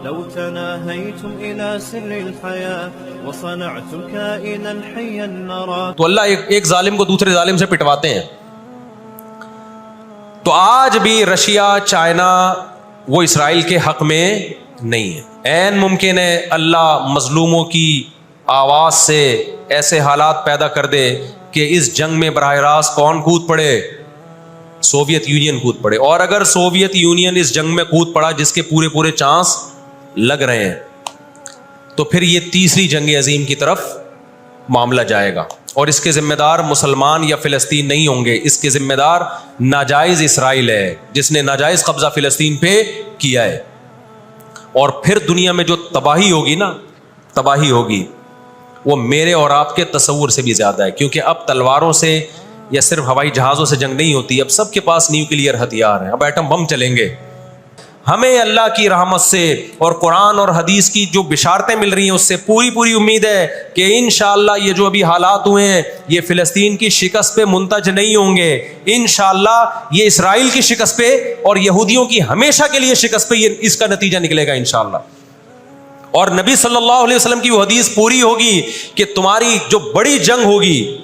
لو تناهيتم إلى سر الحياة وصنعتم كائنا حيا نرى. تو اللہ ایک ظالم کو دوسرے ظالم سے پٹواتے ہیں. تو آج بھی رشیا چائنا وہ اسرائیل کے حق میں نہیں ہے. عین ممکن ہے اللہ مظلوموں کی آواز سے ایسے حالات پیدا کر دے کہ اس جنگ میں براہ راست کون کود پڑے؟ سوویت یونین کود پڑے. اور اگر سوویت یونین اس جنگ میں کود پڑا جس کے پورے چانس لگ رہے ہیں تو پھر یہ تیسری جنگ عظیم کی طرف معاملہ جائے گا. اور اس کے ذمہ دار مسلمان یا فلسطین نہیں ہوں گے, اس کے ذمہ دار ناجائز اسرائیل ہے جس نے ناجائز قبضہ فلسطین پہ کیا ہے. اور پھر دنیا میں جو تباہی ہوگی نا, تباہی ہوگی وہ میرے اور آپ کے تصور سے بھی زیادہ ہے, کیونکہ اب تلواروں سے یا صرف ہوائی جہازوں سے جنگ نہیں ہوتی, اب سب کے پاس نیوکلیئر ہتھیار ہیں, اب ایٹم بم چلیں گے. ہمیں اللہ کی رحمت سے اور قرآن اور حدیث کی جو بشارتیں مل رہی ہیں اس سے پوری امید ہے کہ انشاءاللہ یہ جو ابھی حالات ہوئے ہیں یہ فلسطین کی شکست پہ منتج نہیں ہوں گے, انشاءاللہ یہ اسرائیل کی شکست پہ اور یہودیوں کی ہمیشہ کے لیے شکست پہ یہ اس کا نتیجہ نکلے گا انشاءاللہ. اور نبی صلی اللہ علیہ وسلم کی وہ حدیث پوری ہوگی کہ تمہاری جو بڑی جنگ ہوگی,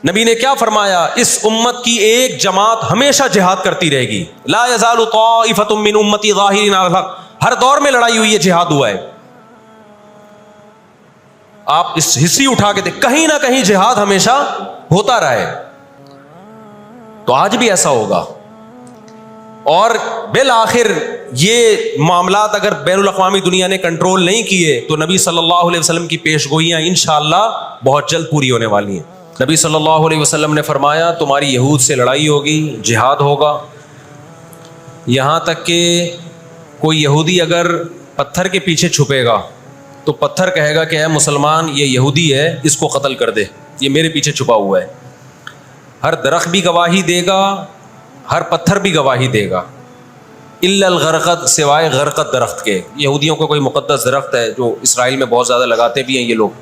نبی نے کیا فرمایا, اس امت کی ایک جماعت ہمیشہ جہاد کرتی رہے گی. لا یزال طائفۃ من امتی ظاہرین علی الحق, ہر دور میں لڑائی ہوئی ہے, جہاد ہوا ہے. آپ اس ہسٹری اٹھا کے دیکھ, کہیں نہ کہیں جہاد ہمیشہ ہوتا رہا ہے. تو آج بھی ایسا ہوگا. اور بالآخر یہ معاملات اگر بین الاقوامی دنیا نے کنٹرول نہیں کیے تو نبی صلی اللہ علیہ وسلم کی پیش گوئیاں انشاءاللہ بہت جلد پوری ہونے والی ہیں. نبی صلی اللہ علیہ وسلم نے فرمایا تمہاری یہود سے لڑائی ہوگی, جہاد ہوگا. یہاں تک کہ کوئی یہودی اگر پتھر کے پیچھے چھپے گا تو پتھر کہے گا کہ اے مسلمان یہ یہودی ہے, اس کو قتل کر دے, یہ میرے پیچھے چھپا ہوا ہے. ہر درخت بھی گواہی دے گا, ہر پتھر بھی گواہی دے گا, الا الغرقد, سوائے غرقد درخت کے. یہودیوں کا کوئی مقدس درخت ہے جو اسرائیل میں بہت زیادہ لگاتے بھی ہیں یہ لوگ.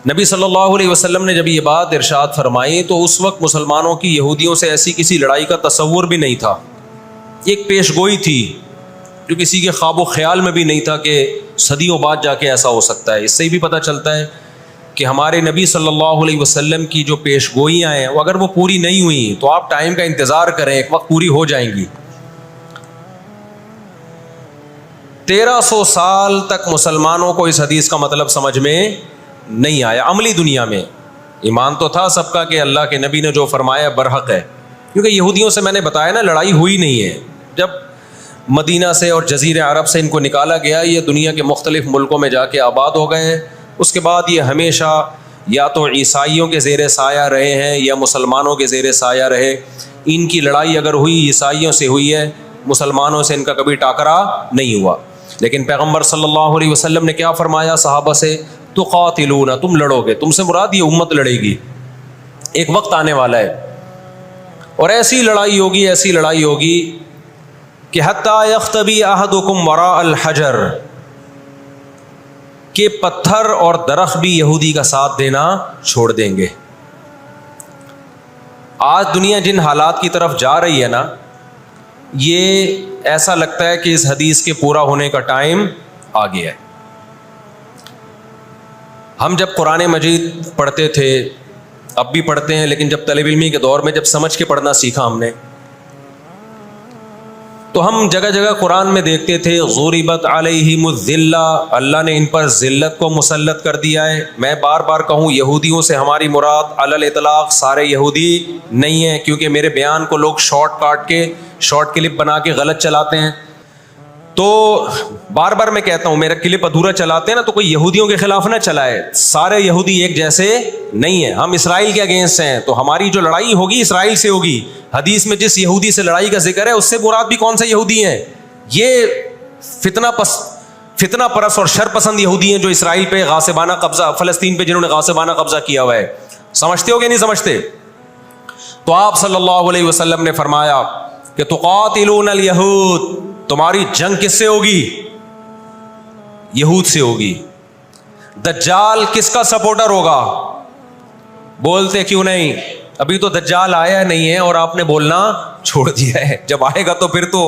نبی صلی اللہ علیہ وسلم نے جب یہ بات ارشاد فرمائی تو اس وقت مسلمانوں کی یہودیوں سے ایسی کسی لڑائی کا تصور بھی نہیں تھا. ایک پیش گوئی تھی جو کسی کے خواب و خیال میں بھی نہیں تھا کہ صدیوں بعد جا کے ایسا ہو سکتا ہے. اس سے بھی پتہ چلتا ہے کہ ہمارے نبی صلی اللہ علیہ وسلم کی جو پیش گوئیاں ہیں وہ اگر وہ پوری نہیں ہوئیں تو آپ ٹائم کا انتظار کریں, ایک وقت پوری ہو جائیں گی. 1300 سال تک مسلمانوں کو اس حدیث کا مطلب سمجھ میں نہیں آیا. عملی دنیا میں ایمان تو تھا سب کا کہ اللہ کے نبی نے جو فرمایا برحق ہے, کیونکہ یہودیوں سے میں نے بتایا نا لڑائی ہوئی نہیں ہے. جب مدینہ سے اور جزیرہ عرب سے ان کو نکالا گیا, یہ دنیا کے مختلف ملکوں میں جا کے آباد ہو گئے. اس کے بعد یہ ہمیشہ یا تو عیسائیوں کے زیر سایہ رہے ہیں یا مسلمانوں کے زیر سایہ رہے. ان کی لڑائی اگر ہوئی عیسائیوں سے ہوئی ہے, مسلمانوں سے ان کا کبھی ٹاکرا نہیں ہوا. لیکن پیغمبر صلی اللہ علیہ وسلم نے کیا فرمایا صحابہ سے, تقاتلون, تم لڑو گے. تم سے مراد یہ امت لڑے گی, ایک وقت آنے والا ہے اور ایسی لڑائی ہوگی, ایسی لڑائی ہوگی کہ حتی یختبی احدکم وراء الحجر, کہ پتھر اور درخت بھی یہودی کا ساتھ دینا چھوڑ دیں گے. آج دنیا جن حالات کی طرف جا رہی ہے نا, یہ ایسا لگتا ہے کہ اس حدیث کے پورا ہونے کا ٹائم آ گیا ہے. ہم جب قرآن مجید پڑھتے تھے, اب بھی پڑھتے ہیں, لیکن جب طالب علمی کے دور میں جب سمجھ کے پڑھنا سیکھا ہم نے, تو ہم جگہ جگہ قرآن میں دیکھتے تھے ضربت علیہم الذلہ, اللہ نے ان پر ذلت کو مسلط کر دیا ہے. میں بار بار کہوں یہودیوں سے ہماری مراد علی الاطلاق سارے یہودی نہیں ہیں, کیونکہ میرے بیان کو لوگ شارٹ کلپ بنا کے غلط چلاتے ہیں. تو بار بار میں کہتا ہوں میرا کلپ ادھورا چلاتے ہیں نا تو کوئی یہودیوں کے خلاف نہ چلائے, سارے یہودی ایک جیسے نہیں ہیں. ہم اسرائیل کے اگینسٹ ہیں, تو ہماری جو لڑائی ہوگی اسرائیل سے ہوگی. حدیث میں جس یہودی سے لڑائی کا ذکر ہے اس سے مراد بھی کون سے یہودی ہیں؟ یہ فتنہ پرست اور شر پسند یہودی ہیں جو اسرائیل پہ غاصبانہ قبضہ, فلسطین پہ جنہوں نے غاصبانہ قبضہ کیا ہوا ہے. سمجھتے ہو کہ نہیں سمجھتے؟ تو آپ صلی اللہ علیہ وسلم نے فرمایا کہ تقاتلون الیہود, تمہاری جنگ کس سے ہوگی؟ یہود سے ہوگی. دجال کس کا سپورٹر ہوگا؟ بولتے کیوں نہیں؟ ابھی تو دجال آیا نہیں ہے اور آپ نے بولنا چھوڑ دیا ہے. جب آئے گا تو پھر تو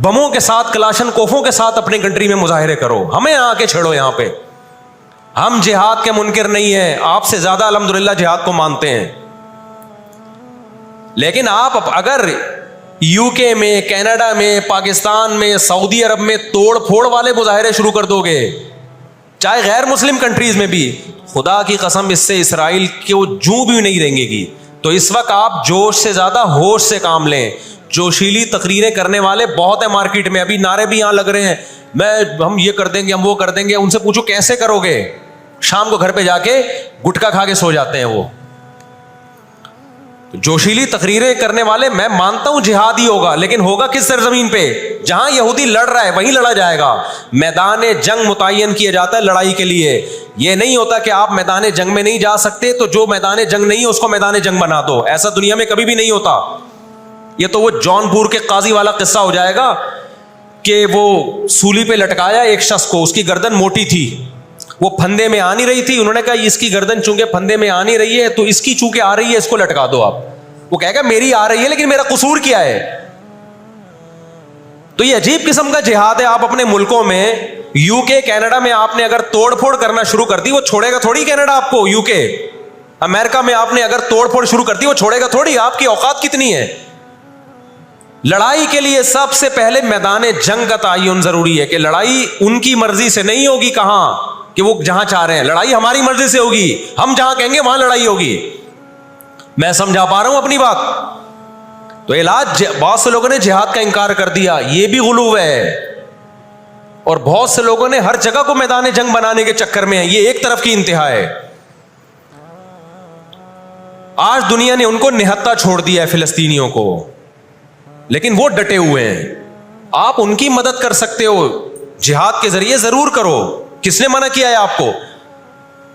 بموں کے ساتھ, کلاشن کوفوں کے ساتھ اپنی کنٹری میں مظاہرے کرو, ہمیں آ کے چھیڑو یہاں پہ. ہم جہاد کے منکر نہیں ہیں, آپ سے زیادہ الحمدللہ جہاد کو مانتے ہیں. لیکن آپ اگر یو کے میں, کینیڈا میں, پاکستان میں, سعودی عرب میں توڑ پھوڑ والے مظاہرے شروع کر دو گے, چاہے غیر مسلم کنٹریز میں بھی, خدا کی قسم اس سے اسرائیل کو جوں بھی نہیں رہیں گی. تو اس وقت آپ جوش سے زیادہ ہوش سے کام لیں. جوشیلی تقریریں کرنے والے بہت ہیں مارکیٹ میں, ابھی نعرے بھی یہاں لگ رہے ہیں, ہم یہ کر دیں گے, ہم وہ کر دیں گے. ان سے پوچھو کیسے کرو گے؟ شام کو گھر پہ جا کے گٹکا کھا کے سو جاتے ہیں وہ. جوشیلی تقریریں کرنے والے, میں مانتا ہوں جہاد ہی ہوگا, لیکن ہوگا کس سرزمین پہ؟ جہاں یہودی لڑ رہا ہے وہیں لڑا جائے گا. میدان جنگ متعین کیا جاتا ہے لڑائی کے لیے. یہ نہیں ہوتا کہ آپ میدان جنگ میں نہیں جا سکتے تو جو میدان جنگ نہیں ہے اس کو میدان جنگ بنا دو. ایسا دنیا میں کبھی بھی نہیں ہوتا. یہ تو وہ جون پور کے قاضی والا قصہ ہو جائے گا کہ وہ سولی پہ لٹکایا ایک شخص کو, اس کی گردن موٹی تھی, وہ پھندے میں آ نہیں رہی تھی. انہوں نے کہا اس کی گردن چونکہ پھندے میں آ نہیں رہی ہے تو اس کی چونکہ آ رہی ہے اس کو لٹکا دو آپ. وہ کہے گا میری آ رہی ہے لیکن میرا قصور کیا ہے؟ تو یہ عجیب قسم کا جہاد ہے. آپ اپنے ملکوں میں, یو کے, کینیڈا میں آپ نے اگر توڑ پھوڑ کرنا شروع کر دی, وہ چھوڑے گا تھوڑی کینیڈا آپ کو. یو کے, امریکہ میں آپ نے اگر توڑ پھوڑ شروع کر دی, وہ چھوڑے گا تھوڑی. آپ کی اوقات کتنی ہے؟ لڑائی کے لیے سب سے پہلے میدان جنگ کا تعین ضروری ہے کہ لڑائی ان کی مرضی سے نہیں ہوگی. کہاں کہ وہ جہاں چاہ رہے ہیں, لڑائی ہماری مرضی سے ہوگی. ہم جہاں کہیں گے وہاں لڑائی ہوگی. میں سمجھا پا رہا ہوں اپنی بات؟ تو علاج, بہت سے لوگوں نے جہاد کا انکار کر دیا, یہ بھی غلو ہے. اور بہت سے لوگوں نے ہر جگہ کو میدان جنگ بنانے کے چکر میں ہیں. یہ ایک طرف کی انتہا ہے. آج دنیا نے ان کو نہتا چھوڑ دیا ہے, فلسطینیوں کو, لیکن وہ ڈٹے ہوئے ہیں. آپ ان کی مدد کر سکتے ہو جہاد کے ذریعے, ضرور کرو. کس نے منع کیا ہے آپ کو؟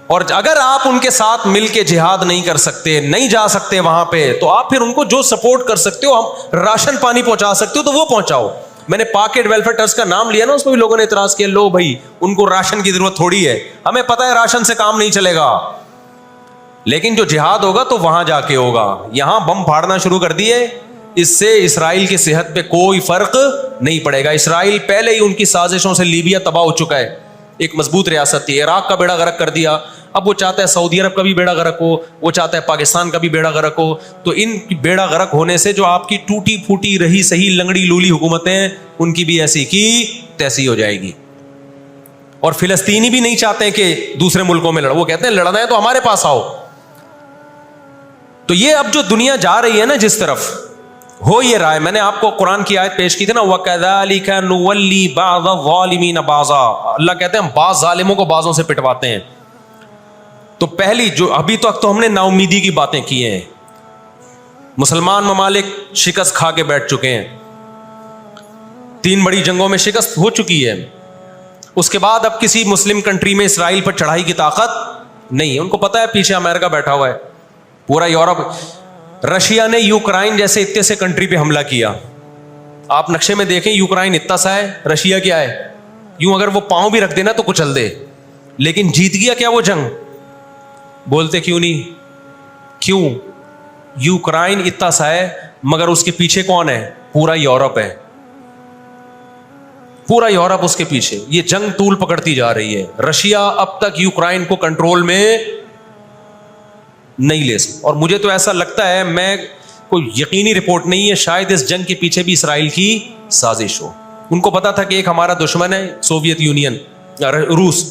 اور اگر آپ ان کے ساتھ مل کے جہاد نہیں کر سکتے, نہیں جا سکتے وہاں پہ, تو آپ پھر ان کو جو سپورٹ کر سکتے ہو, ہم راشن پانی پہنچا سکتے ہو تو وہ پہنچاؤ. میں نے پاکٹ ویلفیئر ٹرسٹ کا نام لیا نا, اس میں بھی لوگوں نے اعتراض کیا, لو بھائی ان کو راشن کی ضرورت تھوڑی ہے, ہمیں پتہ ہے راشن سے کام نہیں چلے گا. لیکن جو جہاد ہوگا تو وہاں جا کے ہوگا. یہاں بم پھاڑنا شروع کر دیے, اس سے اسرائیل کی صحت پہ کوئی فرق نہیں پڑے گا. اسرائیل پہلے ہی ان کی سازشوں سے لیبیا تباہ ہو چکا ہے. ایک مضبوط ریاست تھی, عراق کا بیڑا غرق کر دیا. اب وہ چاہتا ہے سعودی عرب کا بھی بیڑا غرق ہو, وہ چاہتا ہے پاکستان کا بھی بیڑا غرق ہو. تو ان بیڑا غرق ہونے سے جو آپ کی ٹوٹی پھوٹی رہی صحیح لنگڑی لولی حکومتیں, ان کی بھی ایسی کی تیسی ہو جائے گی. اور فلسطینی بھی نہیں چاہتے کہ دوسرے ملکوں میں لڑو, وہ کہتے ہیں لڑنا ہے تو ہمارے پاس آؤ. تو یہ اب جو دنیا جا رہی ہے نا جس طرف, ہو یہ رہا ہے. میں نے آپ کو قرآن کی آیت پیش کی تھی نا, وَكَذَلِكَ نُوَلِّي بَعْضَ الظَّالِمِينَ بَعْضًا. اللہ کہتے ہیں ہم بعض ظالموں کو بعضوں سے پٹواتے ہیں. تو پہلی جو ابھی تک تو ہم نے نا امیدی کی باتیں کی ہیں, مسلمان ممالک شکست کھا کے بیٹھ چکے ہیں, 3 بڑی جنگوں میں شکست ہو چکی ہے. اس کے بعد اب کسی مسلم کنٹری میں اسرائیل پر چڑھائی کی طاقت نہیں ہے. ان کو پتہ ہے پیچھے امریکہ بیٹھا ہوا ہے, پورا یورپ. رشیا نے یوکرائن جیسے اتنے سے کنٹری پہ حملہ کیا. آپ نقشے میں دیکھیں, یوکرائن اتنا سا ہے, رشیا کیا ہے, یوں اگر وہ پاؤں بھی رکھ دینا تو کچل دے. لیکن جیت گیا کیا وہ جنگ؟ بولتے کیوں نہیں؟ کیوں؟ یوکرائن اتنا سا ہے مگر اس کے پیچھے کون ہے؟ پورا یورپ ہے, پورا یورپ اس کے پیچھے. یہ جنگ طول پکڑتی جا رہی ہے. رشیا اب تک یوکرائن کو کنٹرول میں نہیں لے سکتا. اور مجھے تو ایسا لگتا ہے, میں کوئی یقینی رپورٹ نہیں ہے, شاید اس جنگ کے پیچھے بھی اسرائیل کی سازش ہو. ان کو پتا تھا کہ ایک ہمارا دشمن ہے سوویت یونین, روس.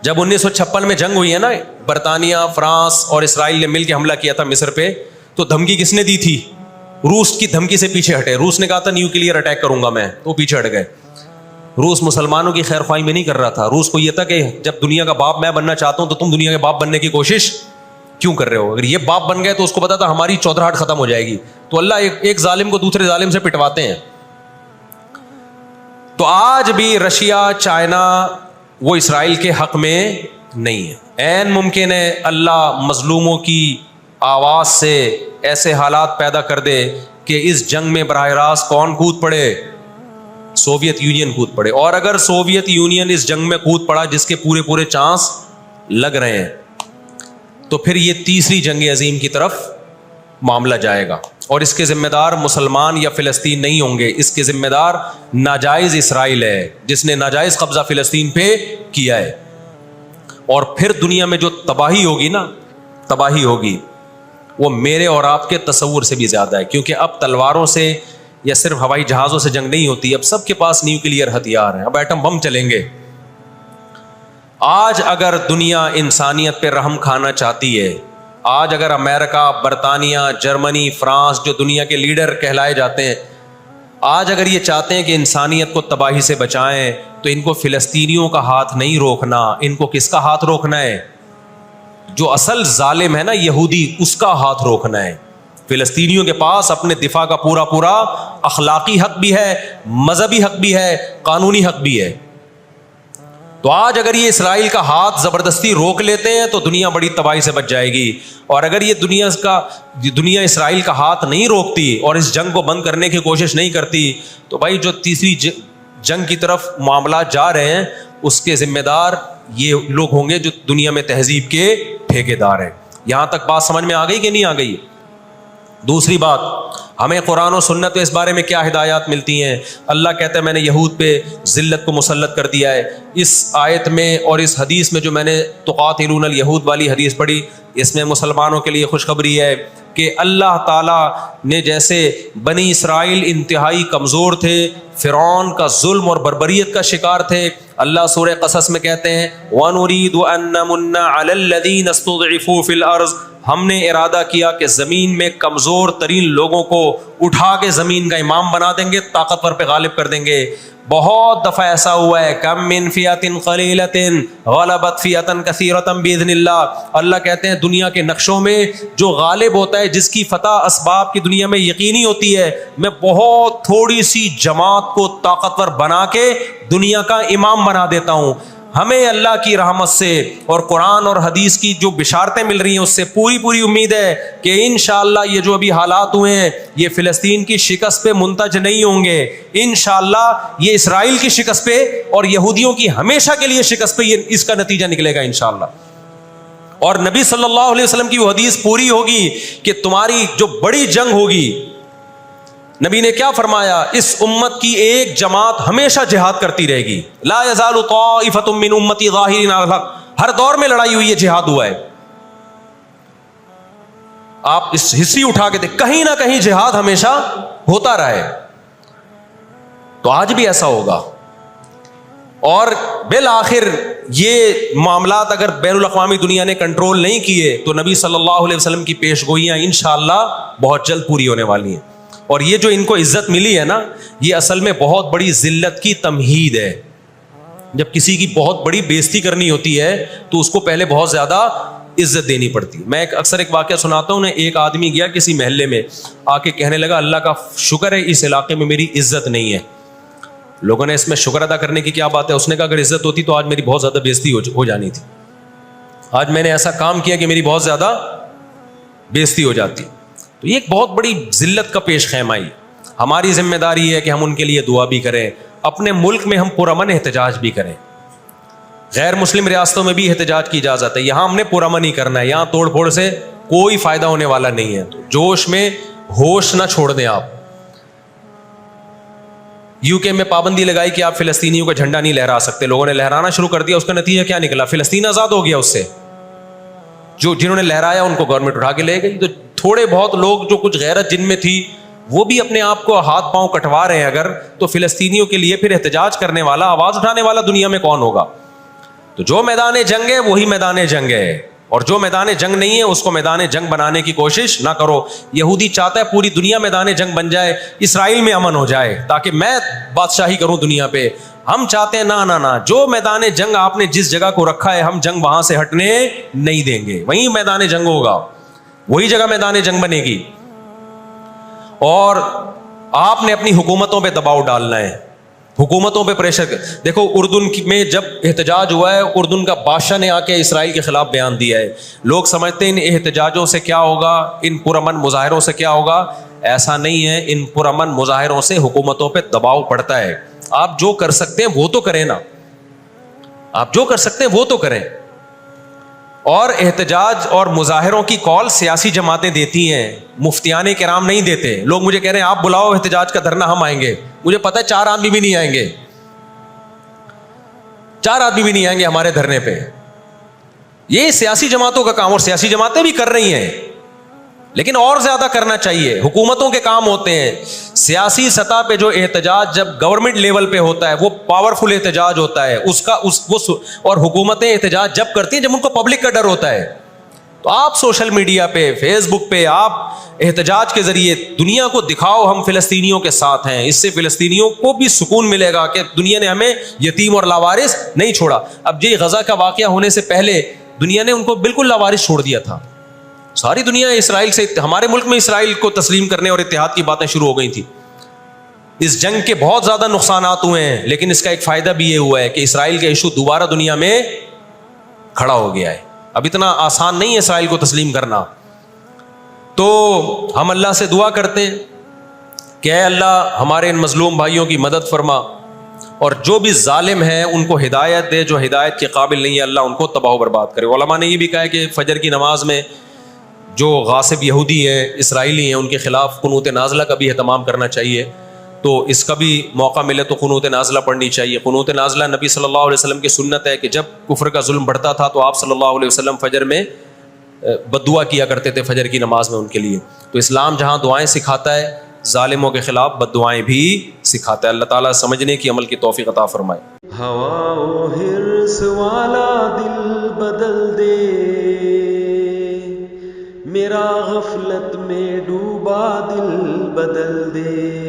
جب 1956 میں جنگ ہوئی ہے نا, برطانیہ, فرانس اور اسرائیل نے مل کے حملہ کیا تھا مصر پہ, تو دھمکی کس نے دی تھی؟ روس کی دھمکی سے پیچھے ہٹے. روس نے کہا تھا نیوکلیئر اٹیک کروں گا میں, تو پیچھے ہٹ گئے. روس مسلمانوں کی خیر خواہی میں نہیں کر رہا تھا. روس کو یہ تھا کہ جب دنیا کا باپ میں بننا چاہتا ہوں تو تم دنیا کے باپ بننے کی کوشش کیوں کر رہے ہو؟ اگر یہ باپ بن گئے تو اس کو پتا تھا ہماری چودراہٹ ختم ہو جائے گی. تو اللہ ایک ظالم کو دوسرے ظالم سے پٹواتے ہیں. تو آج بھی رشیا, چائنا وہ اسرائیل کے حق میں نہیں ہے. عین ممکن ہے اللہ مظلوموں کی آواز سے ایسے حالات پیدا کر دے کہ اس جنگ میں براہ راست کون کود پڑے؟ سوویت یونین کود پڑے. اور اگر سوویت یونین اس جنگ میں کود پڑا جس کے پورے چانس لگ رہے ہیں, تو پھر یہ تیسری جنگ عظیم کی طرف معاملہ جائے گا. اور اس کے ذمہ دار مسلمان یا فلسطین نہیں ہوں گے، اس کے ذمہ دار ناجائز اسرائیل ہے جس نے ناجائز قبضہ فلسطین پہ کیا ہے۔ اور پھر دنیا میں جو تباہی ہوگی نا، تباہی ہوگی، وہ میرے اور آپ کے تصور سے بھی زیادہ ہے، کیونکہ اب تلواروں سے یا صرف ہوائی جہازوں سے جنگ نہیں ہوتی، اب سب کے پاس نیوکلیئر ہتھیار ہیں، اب ایٹم بم چلیں گے۔ آج اگر دنیا انسانیت پہ رحم کھانا چاہتی ہے، آج اگر امریکہ، برطانیہ، جرمنی، فرانس، جو دنیا کے لیڈر کہلائے جاتے ہیں، آج اگر یہ چاہتے ہیں کہ انسانیت کو تباہی سے بچائیں، تو ان کو فلسطینیوں کا ہاتھ نہیں روکنا، ان کو کس کا ہاتھ روکنا ہے؟ جو اصل ظالم ہے نا یہودی، اس کا ہاتھ روکنا ہے۔ فلسطینیوں کے پاس اپنے دفاع کا پورا پورا اخلاقی حق بھی ہے، مذہبی حق بھی ہے، قانونی حق بھی ہے۔ تو آج اگر یہ اسرائیل کا ہاتھ زبردستی روک لیتے ہیں تو دنیا بڑی تباہی سے بچ جائے گی، اور اگر یہ دنیا اسرائیل کا ہاتھ نہیں روکتی اور اس جنگ کو بند کرنے کی کوشش نہیں کرتی، تو بھائی جو تیسری جنگ کی طرف معاملات جا رہے ہیں اس کے ذمہ دار یہ لوگ ہوں گے جو دنیا میں تہذیب کے ٹھیکیدار ہیں۔ یہاں تک بات سمجھ میں آ گئی کہ نہیں آ گئی؟ دوسری بات، ہمیں قرآن و سنت میں اس بارے میں کیا ہدایات ملتی ہیں؟ اللہ کہتا ہے میں نے یہود پہ ذلت کو مسلط کر دیا ہے۔ اس آیت میں اور اس حدیث میں جو میں نے تقاتلون الیہود والی حدیث پڑھی، اس میں مسلمانوں کے لیے خوشخبری ہے کہ اللہ تعالیٰ نے جیسے بنی اسرائیل انتہائی کمزور تھے، فرعون کا ظلم اور بربریت کا شکار تھے، اللہ سورہ قصص میں کہتے ہیں وَنُرِيدُ أَن نَّمُنَّ عَلَى الَّذِينَ اسْتُضْعِفُوا فِي الْأَرْضِ، ہم نے ارادہ کیا کہ زمین میں کمزور ترین لوگوں کو اٹھا کے زمین کا امام بنا دیں گے، طاقتور پہ غالب کر دیں گے۔ بہت دفعہ ایسا ہوا ہے، کم من فئۃ قلیلۃ غلبت فئۃ کثیرۃ باذن اللہ۔ اللہ کہتے ہیں دنیا کے نقشوں میں جو غالب ہوتا ہے، جس کی فتح اسباب کی دنیا میں یقینی ہوتی ہے، میں بہت تھوڑی سی جماعت کو طاقتور بنا کے دنیا کا امام بنا دیتا ہوں۔ ہمیں اللہ کی رحمت سے اور قرآن اور حدیث کی جو بشارتیں مل رہی ہیں اس سے پوری پوری امید ہے کہ انشاءاللہ یہ جو ابھی حالات ہوئے ہیں یہ فلسطین کی شکست پہ منتج نہیں ہوں گے، انشاءاللہ یہ اسرائیل کی شکست پہ اور یہودیوں کی ہمیشہ کے لیے شکست پہ یہ اس کا نتیجہ نکلے گا انشاءاللہ۔ اور نبی صلی اللہ علیہ وسلم کی وہ حدیث پوری ہوگی کہ تمہاری جو بڑی جنگ ہوگی، نبی نے کیا فرمایا؟ اس امت کی ایک جماعت ہمیشہ جہاد کرتی رہے گی، لا یزال طائفۃ من امتی ظاہرین علی الحق، ہر دور میں لڑائی ہوئی ہے، جہاد ہوا ہے۔ آپ اس ہسٹری اٹھا کے دیکھ، کہیں نہ کہیں جہاد ہمیشہ ہوتا رہا ہے، تو آج بھی ایسا ہوگا۔ اور بالآخر یہ معاملات اگر بین الاقوامی دنیا نے کنٹرول نہیں کیے تو نبی صلی اللہ علیہ وسلم کی پیش گوئیاں انشاءاللہ بہت جلد پوری ہونے والی ہیں۔ اور یہ جو ان کو عزت ملی ہے نا، یہ اصل میں بہت بڑی ذلت کی تمہید ہے۔ جب کسی کی بہت بڑی بےزتی کرنی ہوتی ہے تو اس کو پہلے بہت زیادہ عزت دینی پڑتی ہے۔ میں اکثر ایک واقعہ سناتا ہوں، ایک آدمی گیا کسی محلے میں، آ کے کہنے لگا اللہ کا شکر ہے اس علاقے میں میری عزت نہیں ہے۔ لوگوں نے اس میں شکر ادا کرنے کی کیا بات ہے؟ اس نے کہا اگر عزت ہوتی تو آج میری بہت زیادہ بےزتی ہو جانی تھی، آج میں نے ایسا کام کیا کہ میری بہت زیادہ بےزتی ہو جاتی۔ تو یہ ایک بہت بڑی ذلت کا پیش خیمہ ہے۔ ہماری ذمہ داری ہے کہ ہم ان کے لیے دعا بھی کریں، اپنے ملک میں ہم پرامن احتجاج بھی کریں۔ غیر مسلم ریاستوں میں بھی احتجاج کی اجازت ہے، یہاں ہم نے پرامن ہی کرنا ہے، یہاں توڑ پھوڑ سے کوئی فائدہ ہونے والا نہیں ہے۔ تو جوش میں ہوش نہ چھوڑ دیں آپ۔ یو کے میں پابندی لگائی کہ آپ فلسطینیوں کا جھنڈا نہیں لہرا سکتے، لوگوں نے لہرانا شروع کر دیا، اس کا نتیجہ کیا نکلا؟ فلسطین آزاد ہو گیا۔ اس سے جنہوں نے لہرایا ان کو گورنمنٹ اٹھا کے لے گئی۔ تو تھوڑے بہت لوگ جو کچھ غیرت جن میں تھی وہ بھی اپنے آپ کو ہاتھ پاؤں کٹوا رہے ہیں اگر، تو فلسطینیوں کے لیے پھر احتجاج کرنے والا، آواز اٹھانے والا دنیا میں کون ہوگا؟ تو جو میدان جنگ ہے وہی میدان جنگ ہے، اور جو میدان جنگ نہیں ہے اس کو میدان جنگ بنانے کی کوشش نہ کرو۔ یہودی چاہتا ہے پوری دنیا میدان جنگ بن جائے، اسرائیل میں امن ہو جائے تاکہ میں بادشاہی کروں دنیا پہ۔ ہم چاہتے ہیں نہ، جو میدان جنگ آپ نے جس جگہ کو رکھا ہے ہم جنگ وہاں سے ہٹنے نہیں دیں گے، وہیں میدان جنگ ہوگا، وہی جگہ میدان جنگ بنے گی۔ اور آپ نے اپنی حکومتوں پہ دباؤ ڈالنا ہے، حکومتوں پہ پریشر۔ دیکھو اردن میں جب احتجاج ہوا ہے، اردن کا بادشاہ نے آ کے اسرائیل کے خلاف بیان دیا ہے۔ لوگ سمجھتے ہیں ان احتجاجوں سے کیا ہوگا، ان پرامن مظاہروں سے کیا ہوگا؟ ایسا نہیں ہے، ان پرامن مظاہروں سے حکومتوں پہ دباؤ پڑتا ہے۔ آپ جو کر سکتے ہیں وہ تو کریں نا، آپ جو کر سکتے ہیں وہ تو کریں۔ اور احتجاج اور مظاہروں کی کال سیاسی جماعتیں دیتی ہیں، مفتیان کرام نہیں دیتے. لوگ مجھے کہہ رہے ہیں آپ بلاؤ احتجاج کا دھرنا، ہم آئیں گے. مجھے پتہ ہے 4 آدمی بھی نہیں آئیں گے، 4 آدمی بھی نہیں آئیں گے ہمارے دھرنے پہ. یہ سیاسی جماعتوں کا کام، اور سیاسی جماعتیں بھی کر رہی ہیں، لیکن اور زیادہ کرنا چاہیے. حکومتوں کے کام ہوتے ہیں. سیاسی سطح پہ جو احتجاج جب گورنمنٹ لیول پہ ہوتا ہے وہ پاورفل احتجاج ہوتا ہے، اور حکومتیں احتجاج جب کرتی ہیں جب ان کو پبلک کا ڈر ہوتا ہے. تو آپ سوشل میڈیا پہ، فیس بک پہ آپ احتجاج کے ذریعے دنیا کو دکھاؤ ہم فلسطینیوں کے ساتھ ہیں. اس سے فلسطینیوں کو بھی سکون ملے گا کہ دنیا نے ہمیں یتیم اور لاوارث نہیں چھوڑا. اب یہ غزہ کا واقعہ ہونے سے پہلے دنیا نے ان کو بالکل لاوارث چھوڑ دیا تھا. ساری دنیا اسرائیل سے، ہمارے ملک میں اسرائیل کو تسلیم کرنے اور اتحاد کی باتیں شروع ہو گئی تھی. اس جنگ کے بہت زیادہ نقصانات ہوئے ہیں، لیکن اس کا ایک فائدہ بھی یہ ہوا ہے کہ اسرائیل کا ایشو دوبارہ دنیا میں کھڑا ہو گیا ہے. اب اتنا آسان نہیں ہے اسرائیل کو تسلیم کرنا. تو ہم اللہ سے دعا کرتے ہیں کہ اے اللہ ہمارے ان مظلوم بھائیوں کی مدد فرما، اور جو بھی ظالم ہیں ان کو ہدایت دے، جو ہدایت کے قابل نہیں ہے اللہ ان کو تباہ و برباد کرے. علماء نے یہ بھی کہا ہے کہ فجر کی نماز میں جو غاصب یہودی ہیں، اسرائیلی ہیں، ان کے خلاف قنوت نازلہ کا بھی اہتمام کرنا چاہیے. تو اس کا بھی موقع ملے تو قنوت نازلہ پڑھنی چاہیے. قنوت نازلہ نبی صلی اللہ علیہ وسلم کی سنت ہے کہ جب کفر کا ظلم بڑھتا تھا تو آپ صلی اللہ علیہ وسلم فجر میں بد دعا کیا کرتے تھے فجر کی نماز میں ان کے لیے. تو اسلام جہاں دعائیں سکھاتا ہے، ظالموں کے خلاف بد دعائیں بھی سکھاتا ہے. اللہ تعالیٰ سمجھنے کی، عمل کی توفیق عطا فرمائے. ہوا و حرص والا دل بدل دے، میرا غفلت میں ڈوبا دل بدل دے.